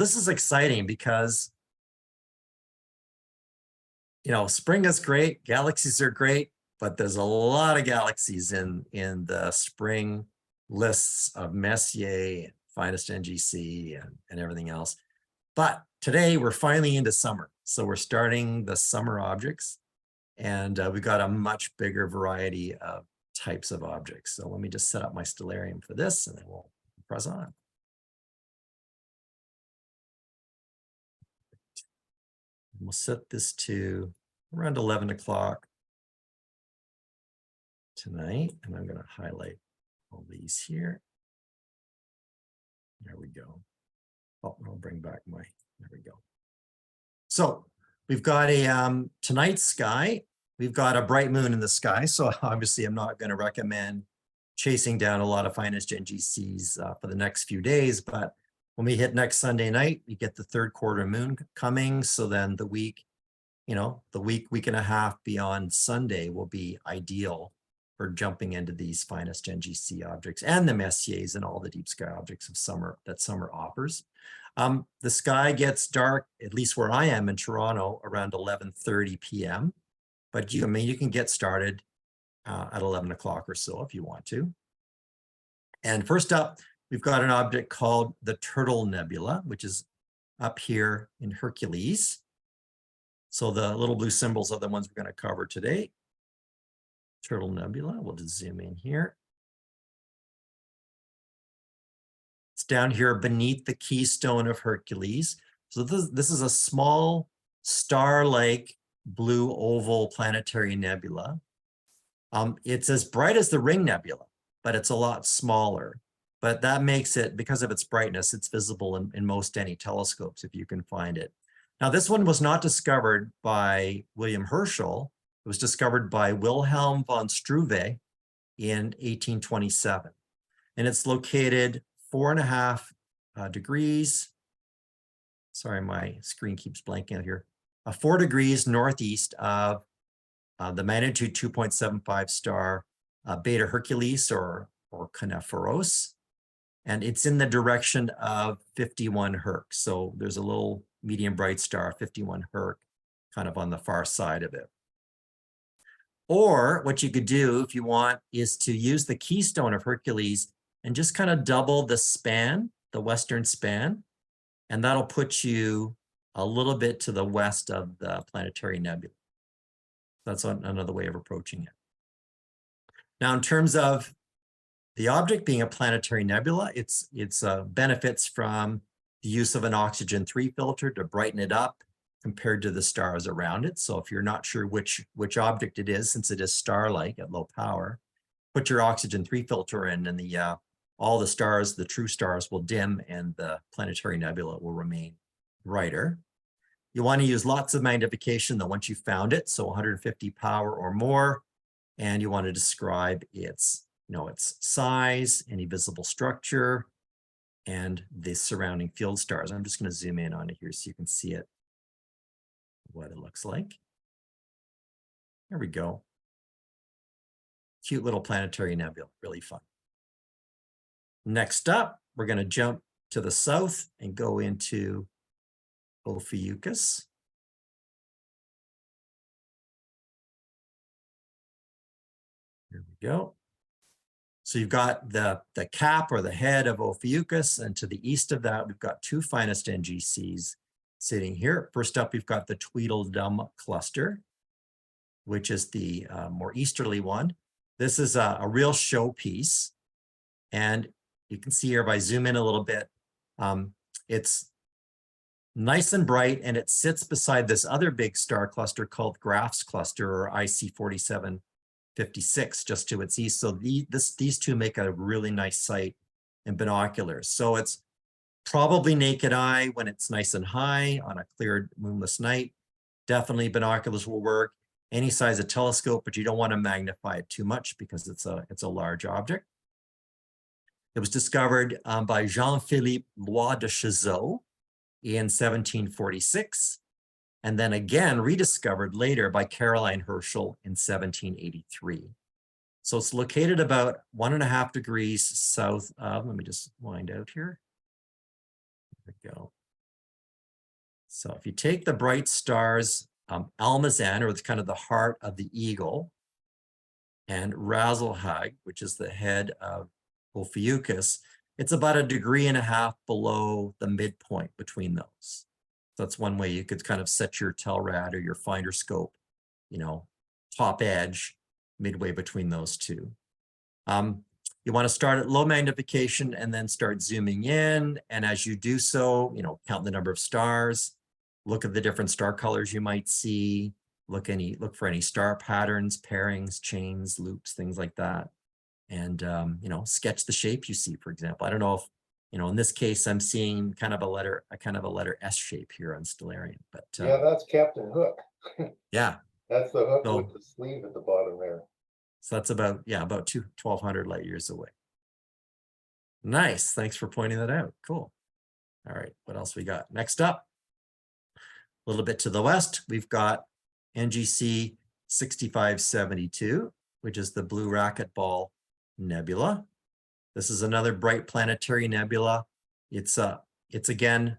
this is exciting because, you know, spring is great, galaxies are great, but there's a lot of galaxies in the spring lists of Messier, Finest NGC, and everything else. But today we're finally into summer. So we're starting the summer objects, and we've got a much bigger variety of types of objects. So let me just set up my stellarium for this, and then we'll press on. We'll set this to around 11 o'clock tonight, and I'm going to highlight all these here. There we go. Oh, I'll bring back my, there we go. So we've got a tonight's sky. We've got a bright moon in the sky. So obviously I'm not going to recommend chasing down a lot of Finest NGCs for the next few days, but when we hit next Sunday night, we get the third quarter moon coming. So then the week, you know, the week and a half beyond Sunday will be ideal for jumping into these Finest NGC objects and the Messiers and all the deep sky objects of summer that summer offers. The sky gets dark, at least where I am in Toronto, around 11:30 p.m. But you can get started at 11 o'clock or so if you want to. And first up, we've got an object called the Turtle Nebula, which is up here in Hercules. So the little blue symbols are the ones we're going to cover today. Turtle Nebula, we'll just zoom in here. It's down here beneath the keystone of Hercules. So this is a small star-like blue oval planetary nebula. It's as bright as the Ring Nebula, but it's a lot smaller. But that makes it, because of its brightness, it's visible in most any telescopes if you can find it. Now, this one was not discovered by William Herschel. It was discovered by Wilhelm von Struve in 1827. And it's located 4.5 degrees. Sorry, my screen keeps blanking out here. 4 degrees northeast of the magnitude 2.75 star Beta Hercules or Coniferos. And it's in the direction of 51 Herc. So there's a little medium bright star, 51 Herc, kind of on the far side of it. Or what you could do if you want is to use the keystone of Hercules and just kind of double the span, the western span, and that'll put you a little bit to the west of the planetary nebula. That's another way of approaching it. Now, in terms of the object being a planetary nebula, it's benefits from the use of an oxygen 3 filter to brighten it up compared to the stars around it. So if you're not sure which object it is, since it is star-like at low power, put your oxygen 3 filter in, and all the stars, the true stars, will dim and the planetary nebula will remain brighter. You want to use lots of magnification though once you've found it, so 150 power or more, and you want to describe its size, any visible structure, and the surrounding field stars. I'm just going to zoom in on it here so you can see it, what it looks like. There we go. Cute little planetary nebula, really fun. Next up, we're going to jump to the south and go into Ophiuchus. Here we go. So you've got the cap or the head of Ophiuchus, and to the east of that, we've got 2 Finest NGCs sitting here. First up, we've got the Tweedledum Cluster, which is the more easterly one. This is a real showpiece, and you can see here if I zoom in a little bit, it's nice and bright, and it sits beside this other big star cluster called Graph's Cluster, or IC 4756, just to its east. So these two make a really nice sight in binoculars. So it's probably naked eye when it's nice and high on a clear moonless night. Definitely binoculars will work. Any size of telescope, but you don't want to magnify it too much because it's a large object. It was discovered by Jean-Philippe Lois de Chazot in 1746, and then again rediscovered later by Caroline Herschel in 1783. So it's located about 1.5 degrees south of, let me just wind out here. There we go. So if you take the bright stars, Almazan, or it's kind of the heart of the eagle, and Razzlehug, which is the head of Ophiuchus, it's about 1.5 degrees below the midpoint between those. So that's one way you could kind of set your Telrad or your finder scope, you know, top edge midway between those two. You want to start at low magnification and then start zooming in. And as you do so, you know, count the number of stars, look at the different star colors you might see, look for any star patterns, pairings, chains, loops, things like that. And, you know, sketch the shape you see, for example. I don't know if, you know, in this case, I'm seeing kind of a letter S shape here on Stellarium, but yeah, that's Captain Hook. yeah. That's the hook So, with the sleeve at the bottom there. so that's about 1,200 light years away. Nice. Thanks for pointing that out. Cool. All right. What else we got? Next up, a little bit to the west, we've got NGC 6572, which is the Blue Racquetball Nebula. This is another bright planetary nebula. It's again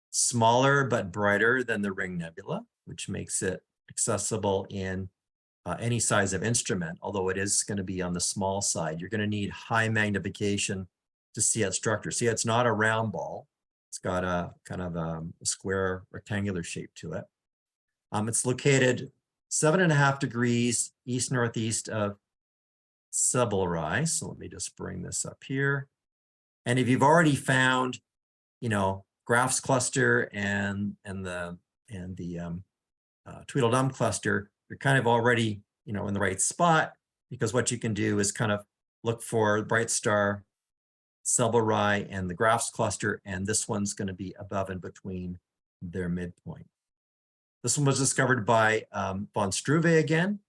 smaller but brighter than the Ring Nebula, which makes it accessible in any size of instrument, although it is going to be on the small side. You're going to need high magnification to see its structure. See, it's not a round ball. It's got a kind of a square rectangular shape to it. It's located 7.5 degrees east-northeast of Nebulae. So let me just bring this up here. And if you've already found, you know, Graph's cluster and the Tweedledum cluster, you're kind of already, you know, in the right spot, because what you can do is kind of look for bright star, Nebulae, and the Graph's cluster, and this one's going to be above and between their midpoint. This one was discovered by Von Struve again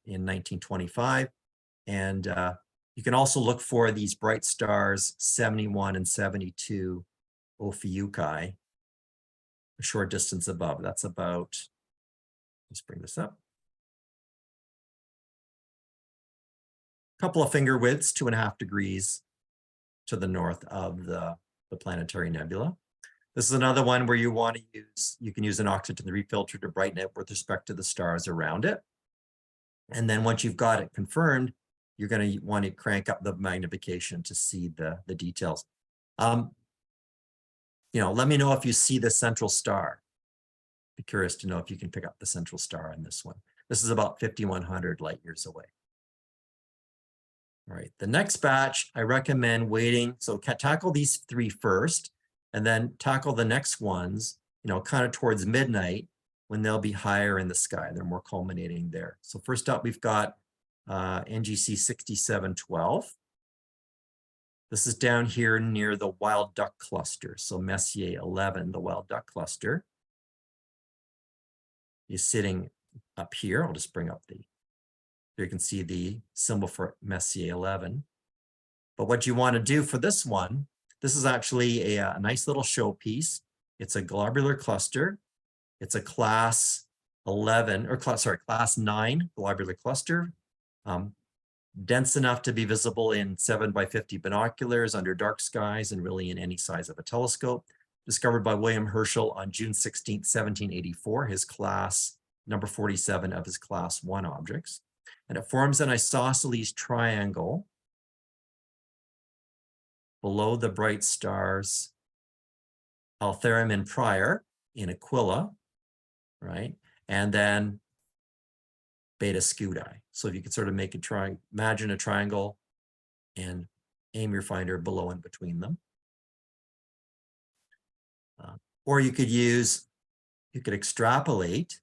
in 1925, and you can also look for these bright stars 71 and 72 Ophiuchi, a short distance above. That's about, let's bring this up, a couple of finger widths, 2.5 degrees to the north of the planetary nebula. This is another one where you want to use, you can use an oxygen refilter to brighten it with respect to the stars around it. And then once you've got it confirmed, you're going to want to crank up the magnification to see the details. You know, let me know if you see the central star. Be curious to know if you can pick up the central star on this one. This is about 5,100 light years away. All right, the next batch, I recommend waiting. So tackle these 3 first, and then tackle the next ones, you know, kind of towards midnight when they'll be higher in the sky. They're more culminating there. So first up, we've got NGC 6712. This is down here near the Wild Duck Cluster. So Messier 11, the Wild Duck Cluster, is sitting up here. I'll just bring up you can see the symbol for Messier 11. But what you want to do for this one, this is actually a nice little showpiece. It's a globular cluster. It's a class 11, or class 9 globular cluster. Dense enough to be visible in 7x50 binoculars under dark skies and really in any size of a telescope. Discovered by William Herschel on June 16, 1784, his class number 47 of his class 1 objects. And it forms an isosceles triangle below the bright stars Altair and Prior in Aquila, right? And then Beta Scuti. So if you could sort of make a imagine a triangle and aim your finder below and between them. Or you could extrapolate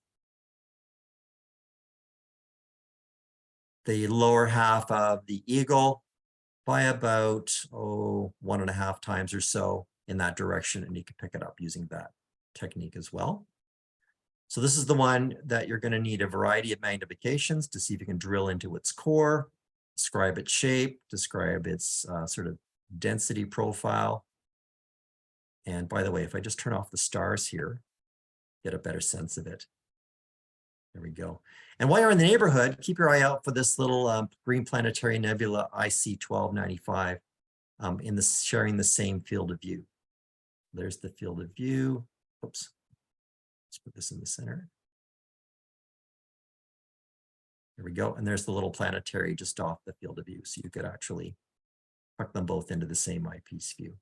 the lower half of the eagle by about 1.5 times or so in that direction, and you can pick it up using that technique as well. So this is the one that you're going to need a variety of magnifications to see if you can drill into its core, describe its shape, describe its sort of density profile. And by the way, if I just turn off the stars here, get a better sense of it. There we go. And while you're in the neighborhood, keep your eye out for this little green planetary nebula IC 1295 sharing the same field of view. There's the field of view. Oops, Let's put this in the center. There we go. And there's the little planetary just off the field of view. So you could actually tuck them both into the same eyepiece view.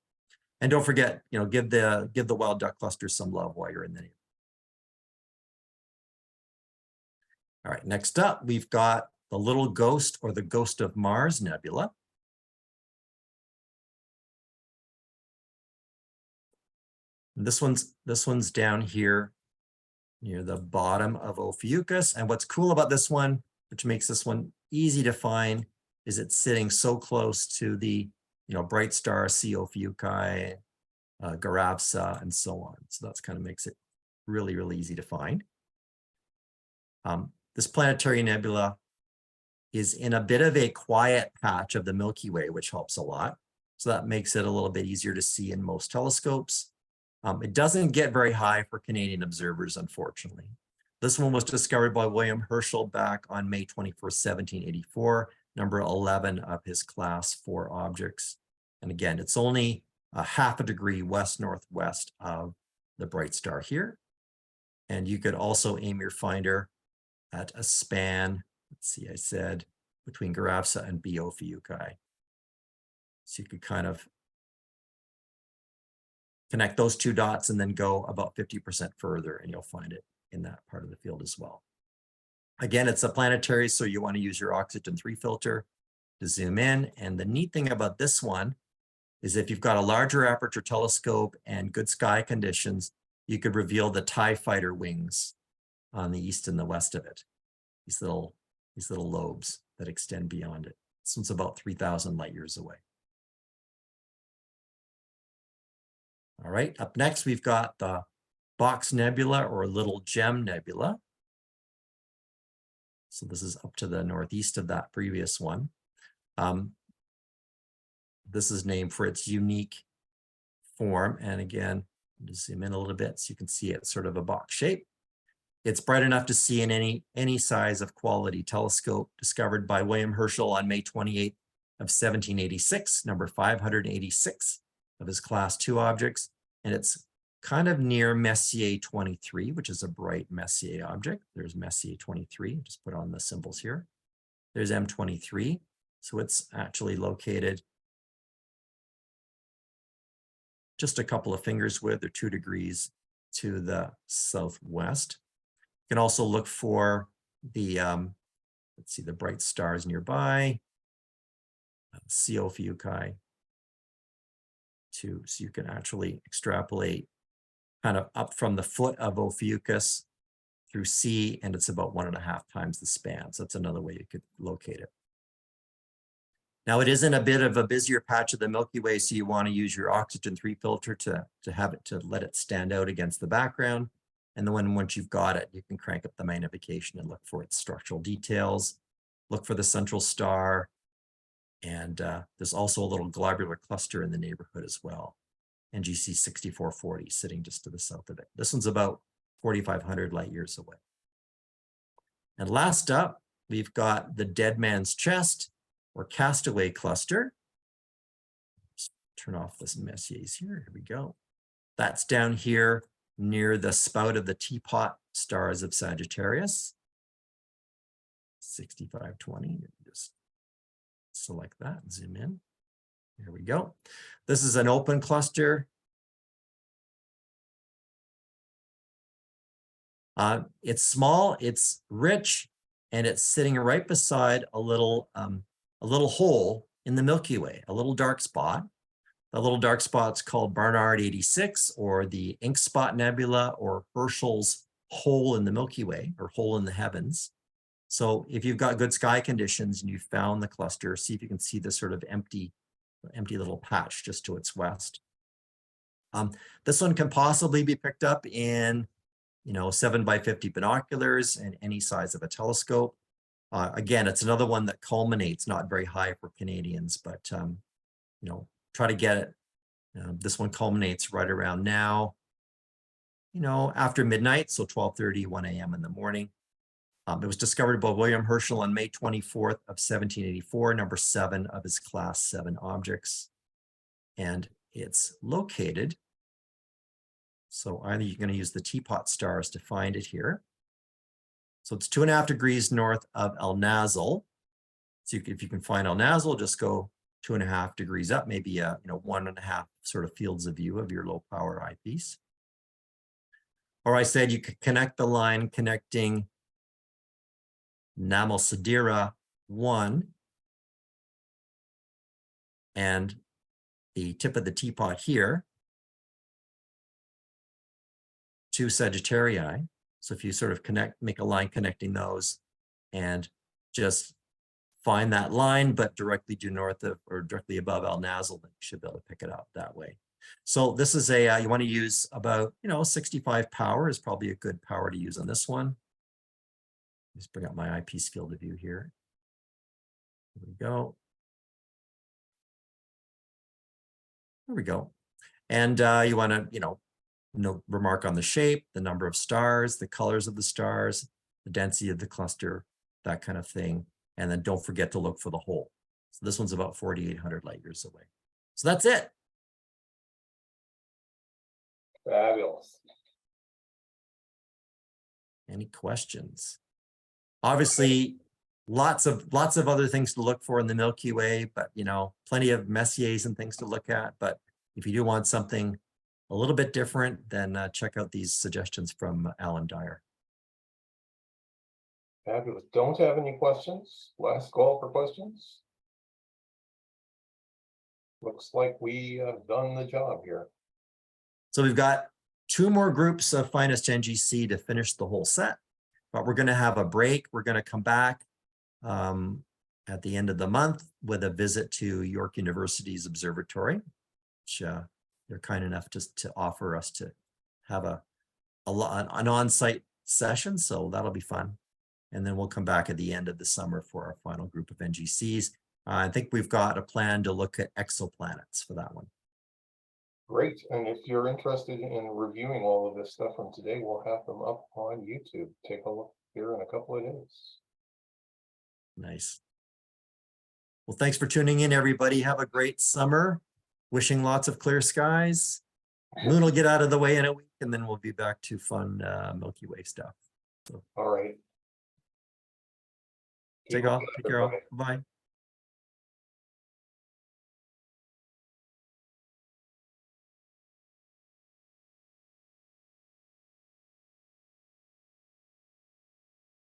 And don't forget, give the wild duck cluster some love while you're in the neighborhood. All right, next up, we've got the Little Ghost or the Ghost of Mars Nebula. And this one's down here near the bottom of Ophiuchus. And what's cool about this one, which makes this one easy to find, is it's sitting so close to the bright star C Ophiuchi, Garavsa, and so on. So that's kind of makes it really, really easy to find. This planetary nebula is in a bit of a quiet patch of the Milky Way, which helps a lot. So that makes it a little bit easier to see in most telescopes. It doesn't get very high for Canadian observers, unfortunately. This one was discovered by William Herschel back on May 21st, 1784, number 11 of his class 4 objects. And again, it's only a half a degree west-northwest of the bright star here. And you could also aim your finder at a span, let's see, I said, between Garavsa and B Ophiuchi. So you could kind of connect those two dots and then go about 50% further, and you'll find it in that part of the field as well. Again, it's a planetary, so you want to use your oxygen 3 filter to zoom in. And the neat thing about this one is if you've got a larger aperture telescope and good sky conditions, you could reveal the TIE fighter wings on the east and the west of it. These little lobes that extend beyond it. This one's about 3,000 light years away. All right, up next, we've got the Box Nebula or Little Gem Nebula. So this is up to the northeast of that previous one. This is named for its unique form. And again, just zoom in a little bit so you can see it's sort of a box shape. It's bright enough to see in any size of quality telescope, discovered by William Herschel on May 28th of 1786, number 586 of his class 2 objects. And it's kind of near Messier 23, which is a bright Messier object. There's Messier 23, just put on the symbols here. There's M23. So it's actually located just a couple of fingers width or 2 degrees to the southwest. You can also look for the, let's see, the bright stars nearby, C Ophiuchi, too. So you can actually extrapolate kind of up from the foot of Ophiuchus through C, and it's about 1.5 times the span. So that's another way you could locate it. Now, it is in a bit of a busier patch of the Milky Way, so you want to use your oxygen 3 filter to let it stand out against the background. And then once you've got it, you can crank up the magnification and look for its structural details, look for the central star. And there's also a little globular cluster in the neighborhood as well. NGC 6440 sitting just to the south of it. This one's about 4,500 light years away. And last up, we've got the Dead Man's Chest or Castaway Cluster. Just turn off this Messiers here. Here we go. That's down here near the spout of the teapot stars of Sagittarius. 6520. Just select that and zoom in. There we go. This is an open cluster. It's small, it's rich, and it's sitting right beside a little hole in the Milky Way, a little dark spot. The little dark spot's called Barnard 86, or the Ink Spot Nebula, or Herschel's hole in the Milky Way, or hole in the heavens. So if you've got good sky conditions and you found the cluster, see if you can see this sort of empty little patch just to its west. This one can possibly be picked up in 7x50 binoculars and any size of a telescope. Again, it's another one that culminates, not very high for Canadians, but try to get it. This one culminates right around now, after midnight, so 12:30, 1 a.m. in the morning. It was discovered by William Herschel on May 24th of 1784, number 7 of his class 7 objects. And it's located, So either you're going to use the teapot stars to find it here. So it's 2.5 degrees north of El Nazle. So if you can find El Nazle, just go 2.5 degrees up, maybe 1.5 sort of fields of view of your low power eyepiece. Or I said you could connect the line connecting Namosadira 1 and the tip of the teapot here to Sagittarii. So if you sort of make a line connecting those and just find that line, but directly due north of or directly above El Nazle, then you should be able to pick it up that way. So this is a, you want to use about, 65 power is probably a good power to use on this one. Let's bring up my eyepiece field of view here. There we go. There we go. And you want to, remark on the shape, the number of stars, the colors of the stars, the density of the cluster, that kind of thing. And then don't forget to look for the hole. So this one's about 4,800 light years away. So that's it. Fabulous. Any questions? Obviously, lots of other things to look for in the Milky Way, but plenty of Messiers and things to look at. But if you do want something a little bit different, then check out these suggestions from Alan Dyer. Fabulous. Don't have any questions? Last call for questions? Looks like we have done the job here. So we've got 2 more groups of Finest NGC to finish the whole set, but we're going to have a break. We're going to come back at the end of the month with a visit to York University's observatory, which they're kind enough to offer us to have an on-site session. So that'll be fun. And then we'll come back at the end of the summer for our final group of NGCs. I think we've got a plan to look at exoplanets for that one. Great. And if you're interested in reviewing all of this stuff from today, we'll have them up on YouTube. Take a look here in a couple of days. Nice. Well, thanks for tuning in, everybody. Have a great summer. Wishing lots of clear skies. Moon will get out of the way in a week, and then we'll be back to fun Milky Way stuff. So, all right. take care. Bye.